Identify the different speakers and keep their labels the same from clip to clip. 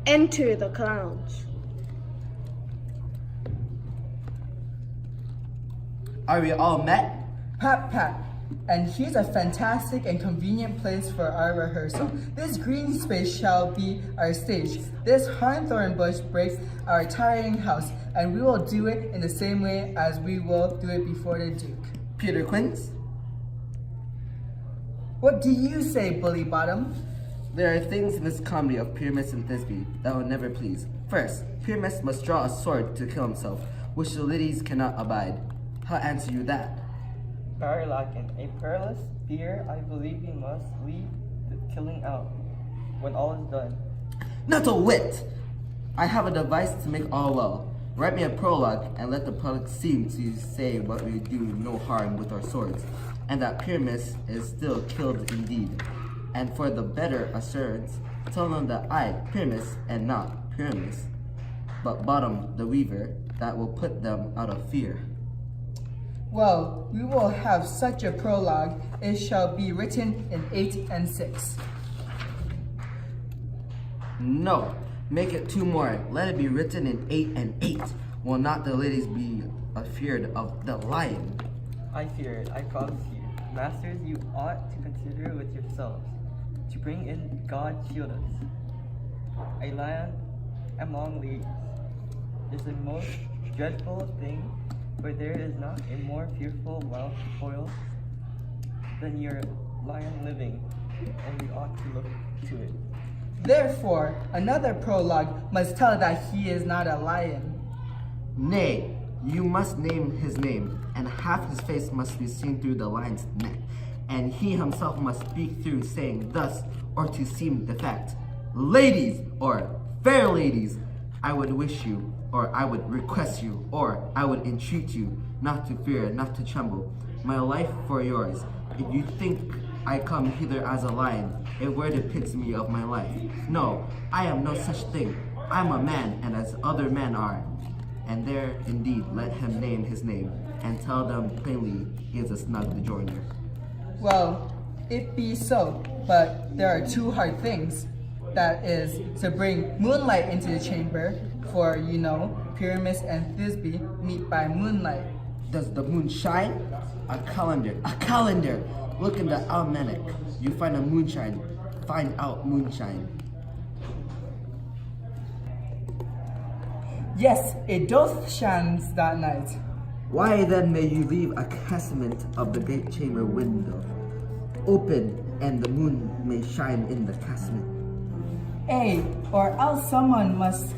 Speaker 1: Enter the clowns.
Speaker 2: Are we all met?
Speaker 3: Pat Pat. And here's a fantastic and convenient place for our rehearsal. This green space shall be our stage. This hawthorn bush breaks our tiring house, and we will do it in the same way as we will do it before the Duke.
Speaker 2: Peter Quince?
Speaker 3: What do you say, Bully Bottom?
Speaker 2: There are things in this comedy of Pyramus and Thisbe that will never please. First, Pyramus must draw a sword to kill himself, which the ladies cannot abide. How answer you that?
Speaker 4: Barlakin, a perilous fear, I believe you must leave the killing out when all is done.
Speaker 2: Not a whit! I have a device to make all well. Write me a prologue and let the public seem to say what we do no harm with our swords, and that Pyramus is still killed indeed. And for the better assurance, tell them that I, Pyramus, and not Pyramus, but Bottom the Weaver, that will put them out of fear.
Speaker 3: Well, we will have such a prologue. It shall be written in 8 and 6.
Speaker 2: No, make it 2 more. Let it be written in 8 and 8. Will not the ladies be afeard of the lion?
Speaker 4: I fear it, I promise you. Masters, you ought to consider with yourselves to bring in God shield us. A lion among ladies is the most dreadful thing, for there is not a more fearful wild foil than your lion living, and we ought to look to it.
Speaker 3: Therefore, another prologue must tell that he is not a lion.
Speaker 2: Nay, you must name his name, and half his face must be seen through the lion's neck, and he himself must speak through, saying thus, or to seem the fact, ladies, or fair ladies, I would wish you, or I would request you, or I would entreat you, not to fear, not to tremble, my life for yours. If you think I come hither as a lion, a word depids me of my life. No, I am no such thing. I am a man, and as other men are. And there, indeed, let him name his name, and tell them plainly he is a snug joiner.
Speaker 3: Well, it be so, but there are 2 hard things. That is, to bring moonlight into the chamber, for, you know, Pyramus and Thisbe meet by moonlight.
Speaker 2: Does the moon shine? A calendar, a calendar! Look in the almanac. You find a moonshine. Find out moonshine.
Speaker 3: Yes, it doth shines that night.
Speaker 2: Why then may you leave a casement of the great chamber window open, and the moon may shine in the casement?
Speaker 3: Or else someone must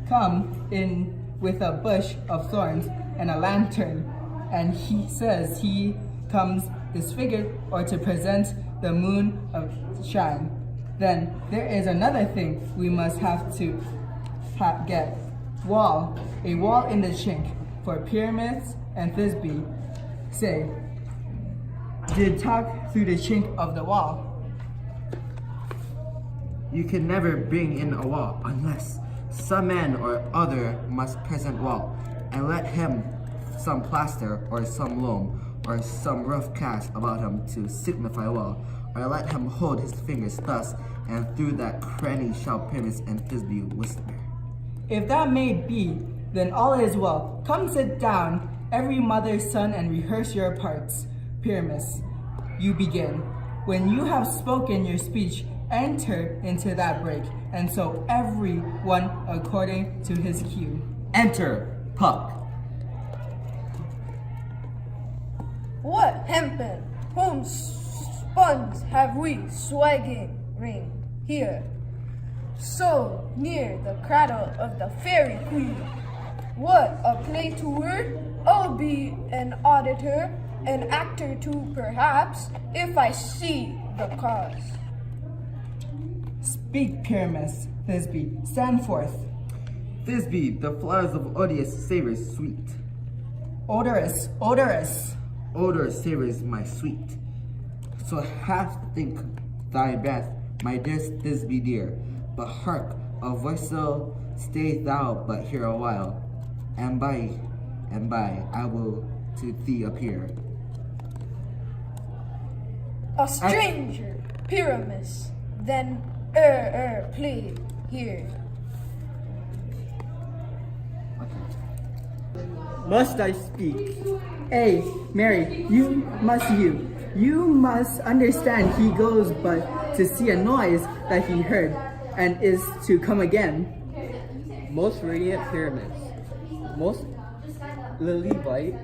Speaker 3: come in with a bush of thorns and a lantern, and he says he comes disfigured or to present the moon of shine. Then there is another thing we must have to get. A wall in the chink, for Pyramids and Thisbe say, did talk through the chink of the wall.
Speaker 2: You can never bring in a wall unless some man or other must present wall, and let him some plaster or some loam or some rough cast about him to signify wall, or let him hold his fingers thus, and through that cranny shall Pyramus and Thisbe whisper.
Speaker 3: If that may be, then all is well. Come sit down, every mother's son, and rehearse your parts. Pyramus, you begin. When you have spoken your speech, enter into that break, and so every one according to his cue.
Speaker 2: Enter, Puck.
Speaker 5: What hempen, whom spuns have we swagging ring here, so near the cradle of the fairy queen? What a play to word! I'll be an auditor, an actor too, perhaps, if I see the cause.
Speaker 3: Speak, Pyramus, Thisbe, stand forth.
Speaker 2: Thisbe, the flowers of odious savors sweet.
Speaker 3: Odorous, odorous.
Speaker 2: Odor savors my sweet. So half think thy breath, my dearest Thisbe dear. But hark, a voicel, stay thou but here a while, and by I will to thee appear.
Speaker 5: A stranger, Pyramus, then play here.
Speaker 4: Must I speak?
Speaker 3: A. Mary, you must understand he goes but to see a noise that he heard, and is to come again.
Speaker 4: Most radiant pyramids, most lily white,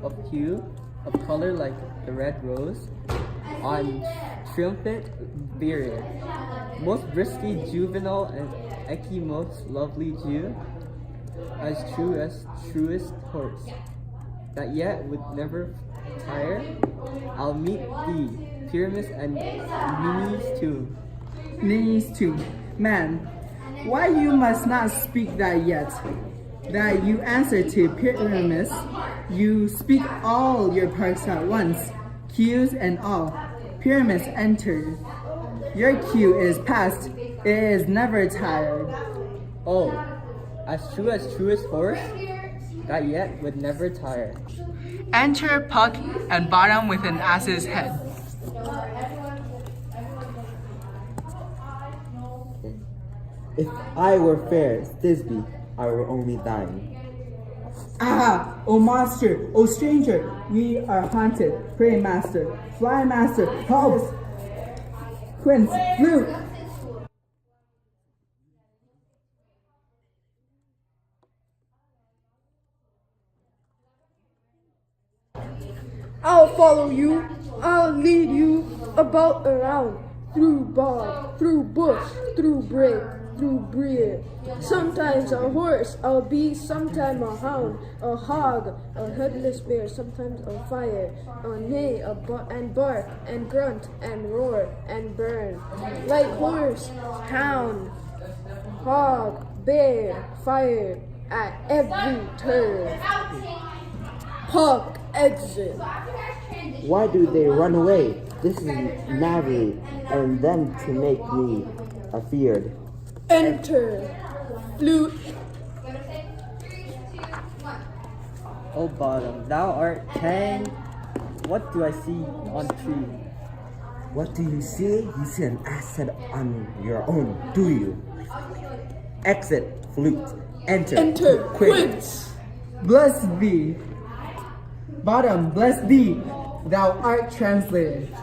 Speaker 4: of hue, of color like the red rose, on triumphant beard, most brisky juvenile and Ecce most lovely Jew, as true as truest horse, that yet would never tire. I'll meet thee, pyramids and Nini's tomb.
Speaker 3: Nini's tomb. Man, why you must not speak that yet? That you answer to pyramids, you speak all your parts at once, cues and all. Pyramids enter. Your cue is past, it is never tired.
Speaker 4: Oh, as truest horse, that yet would never tire.
Speaker 3: Enter Puck and bottom with an ass's head.
Speaker 6: If I were fair, Thisbe, I were only thine.
Speaker 3: Ah, O monster, O stranger, we are haunted. Pray master, fly master, help! Quince, flute!
Speaker 1: I'll follow you. I'll lead you about around, through bog, through bush, through brake, through brier. Sometimes a horse I'll be, sometime a hound, a hog, a headless bear, sometimes a fire, a neigh, and bark, and grunt, and roar, and burn. Like horse, hound, hog, bear, fire, at every turn. Puck, exit.
Speaker 6: Why do they run away? This is knavery, and them to make me afeard.
Speaker 1: Enter. Flute.
Speaker 4: O bottom, thou art tang. What do I see on tree?
Speaker 6: What do you see? You see an asset on your own, do you? Exit, flute.
Speaker 1: Enter.
Speaker 6: quick.
Speaker 1: Quince.
Speaker 3: Blessed be. Bottom, blessed be, thou art translated.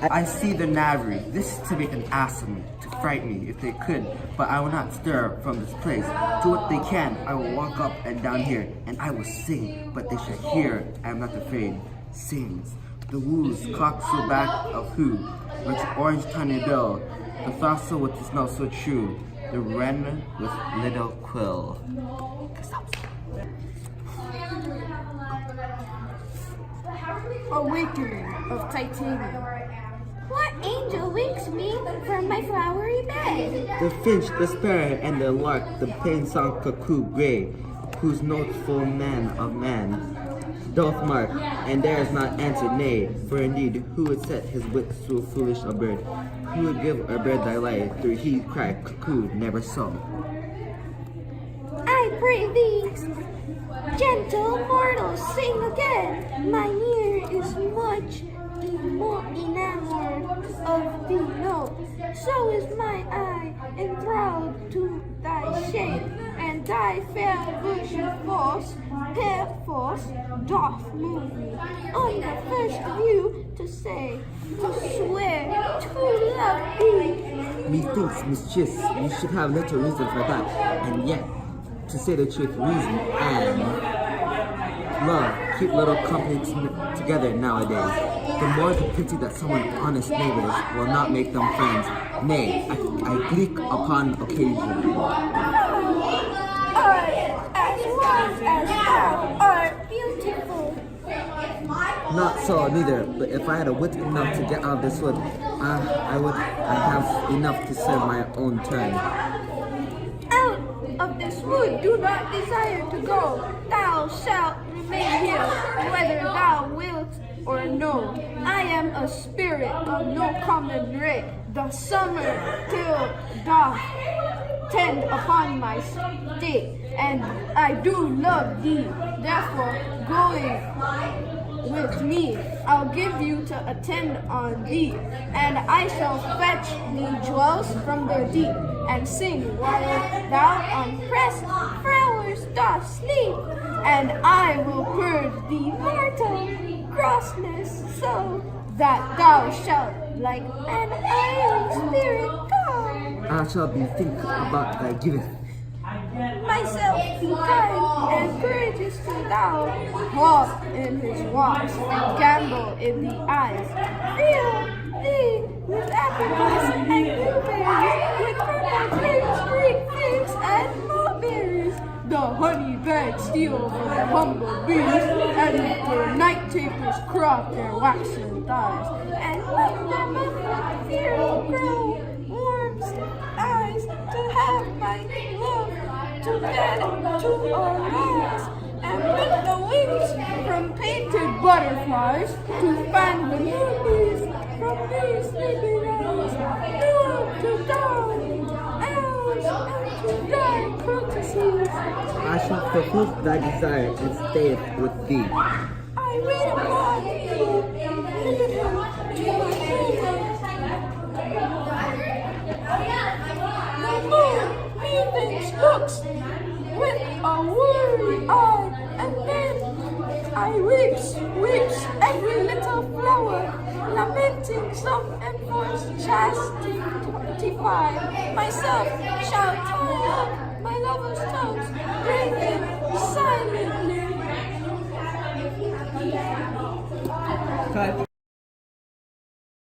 Speaker 2: I see the knavery. This is to make an ass of me, to fright me if they could, but I will not stir from this place. Do what they can. I will walk up and down here, and I will sing, but they shall hear. I am not afraid. Sings. The woos, clock so back of who, with orange tiny bill, the throstle with the smell so true, the wren with little quill.
Speaker 1: Awakening of Titania.
Speaker 7: What angel wakes me from my flowery bed?
Speaker 2: The finch, the sparrow, and the lark, the plain song cuckoo gray, whose notes full man of man doth mark, and there is not answered nay. For indeed, who would set his wit so foolish a bird? Who would give a bird thy light, though he cry cuckoo never saw?
Speaker 7: I pray thee, gentle mortals, sing again. My ear is much enamored of thee, no. So is my eye enthralled to thy shape, and thy fair virtue false, doth move me on the first view to say, to swear, to love thee.
Speaker 2: Methinks, mistress, you should have little reason for that, and yet, to say the truth, reason and love keep little company together nowadays. The more the pity that someone honest neighbors will not make them friends. Nay, I gleek upon occasion.
Speaker 7: Art as wise as thou art beautiful.
Speaker 2: Not so neither, but if I had a wit enough to get out of this wood, I have enough to serve my own turn.
Speaker 7: Out of this wood do not desire to go. Thou shalt remain here, whether thou wilt or no. I am a spirit of no common ray. The summer till doth tend upon my state, and I do love thee. Therefore, going with me, I'll give you to attend on thee, and I shall fetch thee jewels from their deep, and sing while thou on pressed flowers sisters doth sleep, and I will purge thee mortal grossness, so that thou shalt like an iron spirit go.
Speaker 6: I shall bethink about thy giving.
Speaker 7: Myself be kind and courageous to thou, walk in his walks and gamble in the eyes. Fill thee with apricots and blueberries, with purple grapes, Greek figs, and mulberries. The honey bags steal for the humble bees, and the night tapers crop their waxen thighs. And let them with fear grow warm eyes to have my love to bed to arise, and with the wings from painted butterflies to fan the moonbeams from these sleeping eyes. Love to die, elves, and to die courtesies.
Speaker 6: I shall fulfill thy desire and stay with thee.
Speaker 7: I wait upon thee, lead him to my favor. The moon methinks looks with a worried eye, and then I weeps every little flower, lamenting some enforced chastify. Myself shall tie up my lover's tongues, bring him silently.
Speaker 3: Cut.